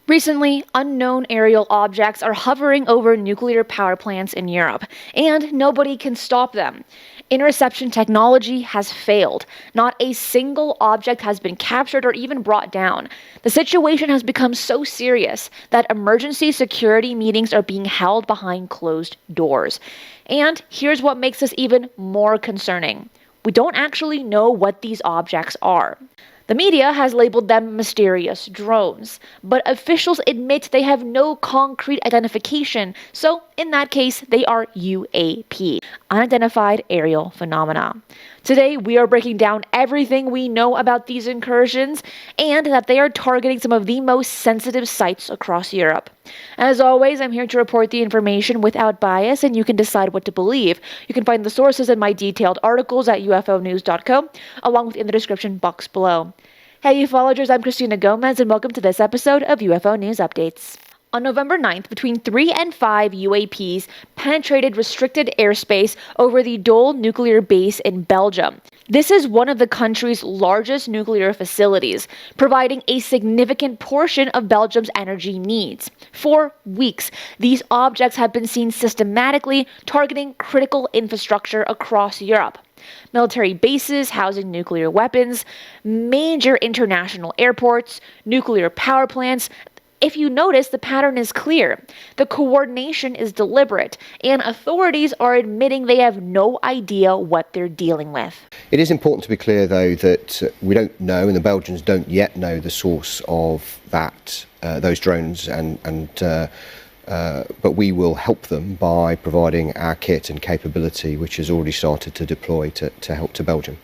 Recently, unknown aerial objects are hovering over nuclear power plants in Europe, and nobody can stop them. Interception technology has failed. Not a single object has been captured or even brought down. The situation has become so serious that emergency security meetings are being held behind closed doors. And here's what makes this even more concerning. We don't actually know what these objects are. The media has labeled them mysterious drones, but officials admit they have no concrete identification, so in that case, they are UAP, unidentified aerial phenomena. Today, we are breaking down everything we know about these incursions and that they are targeting some of the most sensitive sites across Europe. As always, I'm here to report the information without bias, and you can decide what to believe. You can find the sources in my detailed articles at ufonews.co, along with in the description box below. Hey UFOlogers, I'm Cristina Gomez, and welcome to this episode of UFO News Updates. On November 9th, between 3 and 5 UAPs penetrated restricted airspace over the Dole nuclear base in Belgium. This is one of the country's largest nuclear facilities, providing a significant portion of Belgium's energy needs. For weeks, these objects have been seen systematically targeting critical infrastructure across Europe. Military bases housing nuclear weapons, major international airports, nuclear power plants. If you notice, the pattern is clear. The coordination is deliberate, and authorities are admitting they have no idea what they're dealing with. It is important to be clear, though, that we don't know, and the Belgians don't yet know, the source of those drones, but we will help them by providing our kit and capability, which has already started to deploy to help to Belgium.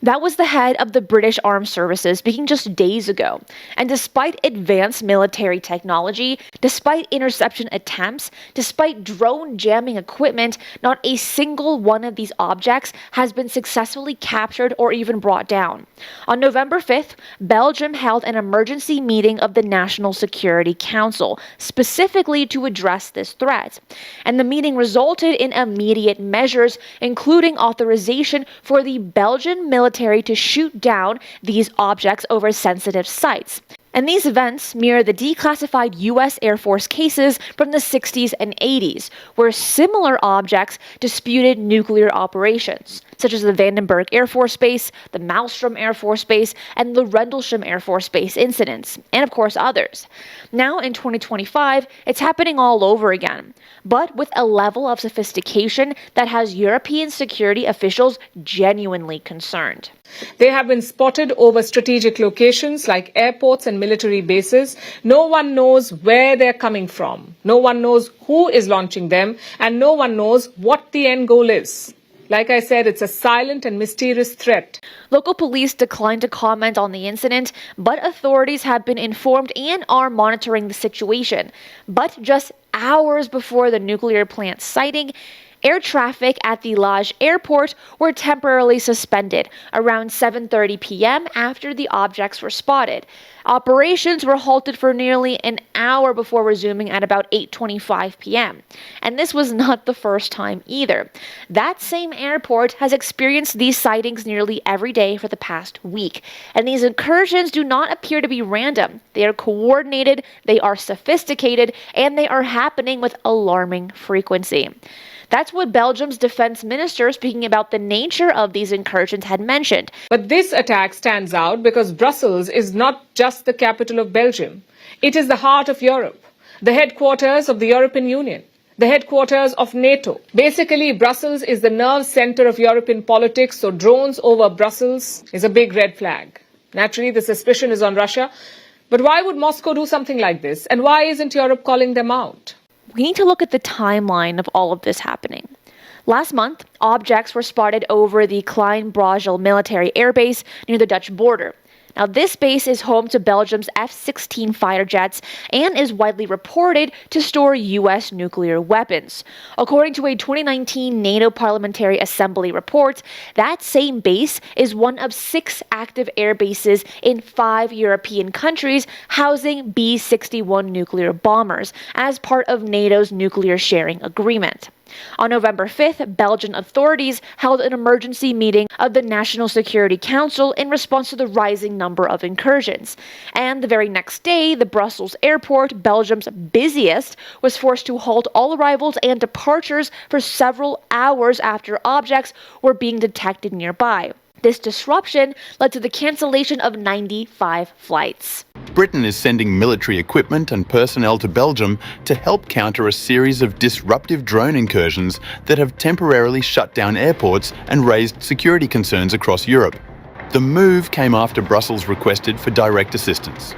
That was the head of the British Armed Services speaking just days ago. And despite advanced military technology, despite interception attempts, despite drone jamming equipment, not a single one of these objects has been successfully captured or even brought down. On November 5th, Belgium held an emergency meeting of the National Security Council, specifically to address this threat. And the meeting resulted in immediate measures, including authorization for the Belgian military to shoot down these objects over sensitive sites. And these events mirror the declassified U.S. Air Force cases from the 60s and 80s, where similar objects disputed nuclear operations, such as the Vandenberg Air Force Base, the Malmstrom Air Force Base, and the Rendlesham Air Force Base incidents, and of course others. Now in 2025, it's happening all over again, but with a level of sophistication that has European security officials genuinely concerned. They have been spotted over strategic locations like airports and military bases. No one knows where they're coming from. No one knows who is launching them, and no one knows what the end goal is. Like I said, it's a silent and mysterious threat. Local police declined to comment on the incident, but authorities have been informed and are monitoring the situation. But just hours before the nuclear plant sighting, air traffic at the Liège airport were temporarily suspended around 7:30 p.m. after the objects were spotted. Operations were halted for nearly an hour before resuming at about 8:25 p.m. And this was not the first time either. That same airport has experienced these sightings nearly every day for the past week. And these incursions do not appear to be random. They are coordinated, they are sophisticated, and they are happening with alarming frequency. That's what Belgium's defense minister, speaking about the nature of these incursions, had mentioned. But this attack stands out because Brussels is not just the capital of Belgium. It is the heart of Europe, the headquarters of the European Union, the headquarters of NATO. Basically, Brussels is the nerve center of European politics, so drones over Brussels is a big red flag. Naturally, the suspicion is on Russia. But why would Moscow do something like this? And why isn't Europe calling them out? We need to look at the timeline of all of this happening. Last month, objects were spotted over the Klein-Brogel military airbase near the Dutch border. Now, this base is home to Belgium's F-16 fighter jets and is widely reported to store U.S. nuclear weapons. According to a 2019 NATO Parliamentary Assembly report, that same base is one of 6 active air bases in 5 European countries housing B-61 nuclear bombers as part of NATO's nuclear sharing agreement. On November 5th, Belgian authorities held an emergency meeting of the National Security Council in response to the rising number of incursions. And the very next day, the Brussels airport, Belgium's busiest, was forced to halt all arrivals and departures for several hours after objects were being detected nearby. This disruption led to the cancellation of 95 flights. Britain is sending military equipment and personnel to Belgium to help counter a series of disruptive drone incursions that have temporarily shut down airports and raised security concerns across Europe. The move came after Brussels requested for direct assistance.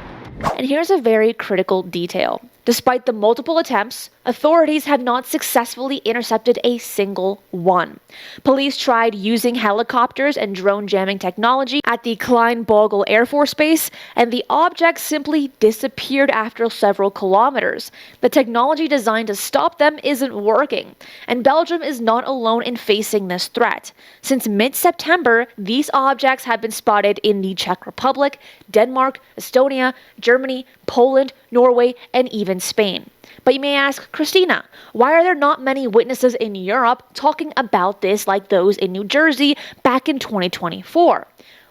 And here's a very critical detail. Despite the multiple attempts, authorities have not successfully intercepted a single one. Police tried using helicopters and drone jamming technology at the Klein-Bogle Air Force Base, and the objects simply disappeared after several kilometers. The technology designed to stop them isn't working, and Belgium is not alone in facing this threat. Since mid-September, these objects have been spotted in the Czech Republic, Denmark, Estonia, Germany, Poland, Norway, and even Spain. But you may ask, Cristina, why are there not many witnesses in Europe talking about this like those in New Jersey back in 2024?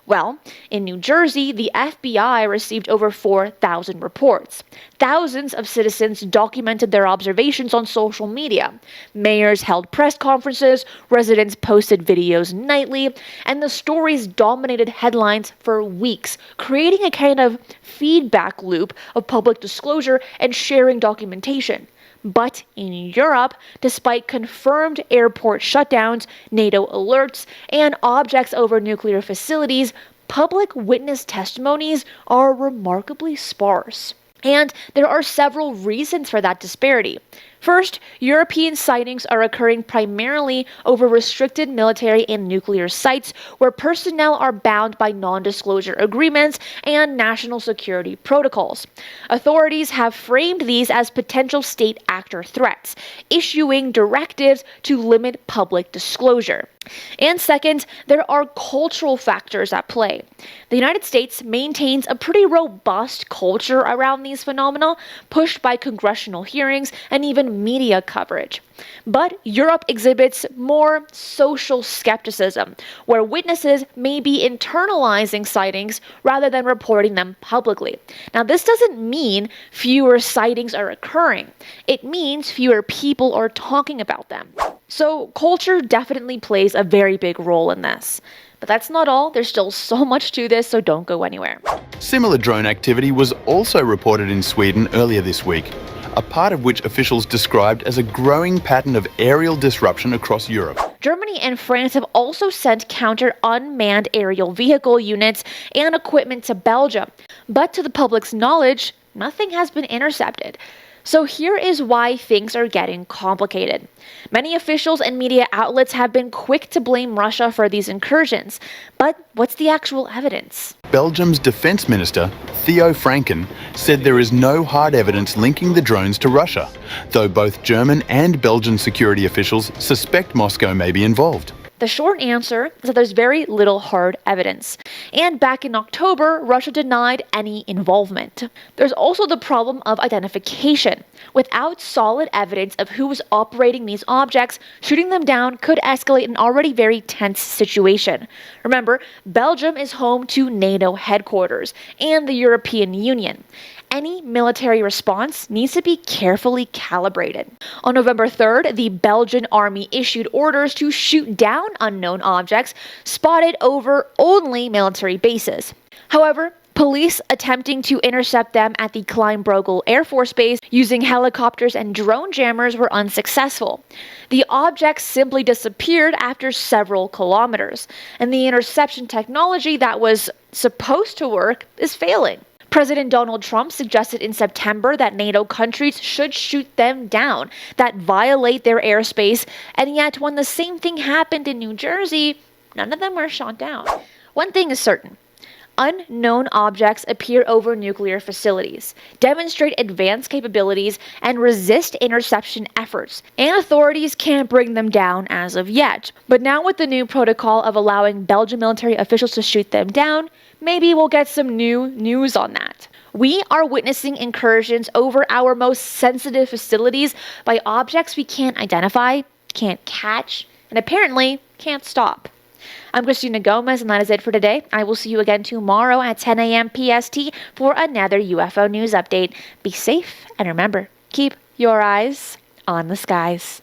Well, in New Jersey, the FBI received over 4,000 reports. Thousands of citizens documented their observations on social media. Mayors held press conferences, residents posted videos nightly, and the stories dominated headlines for weeks, creating a kind of feedback loop of public disclosure and sharing documentation. But in Europe, despite confirmed airport shutdowns, NATO alerts, and objects over nuclear facilities, public witness testimonies are remarkably sparse. And there are several reasons for that disparity. First, European sightings are occurring primarily over restricted military and nuclear sites where personnel are bound by non-disclosure agreements and national security protocols. Authorities have framed these as potential state actor threats, issuing directives to limit public disclosure. And second, there are cultural factors at play. The United States maintains a pretty robust culture around these phenomena, pushed by congressional hearings and even media coverage. But Europe exhibits more social skepticism, where witnesses may be internalizing sightings rather than reporting them publicly. Now, this doesn't mean fewer sightings are occurring. It means fewer people are talking about them. So culture definitely plays a very big role in this. But that's not all. There's still so much to this, so don't go anywhere. Similar drone activity was also reported in Sweden earlier this week, a part of which officials described as a growing pattern of aerial disruption across Europe. Germany and France have also sent counter-unmanned aerial vehicle units and equipment to Belgium. But to the public's knowledge, nothing has been intercepted. So here is why things are getting complicated. Many officials and media outlets have been quick to blame Russia for these incursions. But what's the actual evidence? Belgium's Defence Minister, Theo Franken, said there is no hard evidence linking the drones to Russia, though both German and Belgian security officials suspect Moscow may be involved. The short answer is that there's very little hard evidence. And back in October, Russia denied any involvement. There's also the problem of identification. Without solid evidence of who was operating these objects, shooting them down could escalate an already very tense situation. Remember, Belgium is home to NATO headquarters and the European Union. Any military response needs to be carefully calibrated. On November 3rd, the Belgian army issued orders to shoot down unknown objects spotted over only military bases. However, police attempting to intercept them at the Klein-Bogle Air Force Base using helicopters and drone jammers were unsuccessful. The objects simply disappeared after several kilometers, and the interception technology that was supposed to work is failing. President Donald Trump suggested in September that NATO countries should shoot them down, that violate their airspace, and yet when the same thing happened in New Jersey, none of them were shot down. One thing is certain. Unknown objects appear over nuclear facilities, demonstrate advanced capabilities, and resist interception efforts, and authorities can't bring them down as of yet. But now with the new protocol of allowing Belgian military officials to shoot them down, maybe we'll get some new news on that. We are witnessing incursions over our most sensitive facilities by objects we can't identify, can't catch, and apparently can't stop. I'm Cristina Gomez, and that is it for today. I will see you again tomorrow at 10 a.m. PST for another UFO news update. Be safe, and remember, keep your eyes on the skies.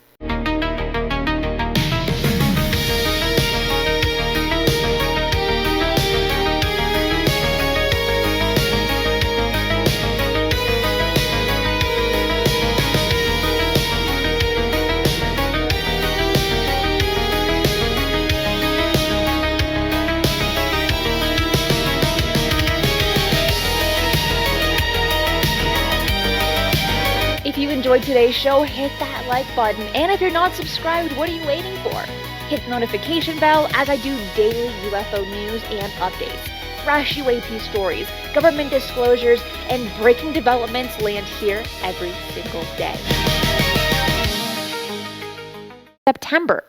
If you enjoyed today's show, hit that like button. And if you're not subscribed, what are you waiting for? Hit the notification bell as I do daily UFO news and updates. Fresh UAP stories, government disclosures, and breaking developments land here every single day. September.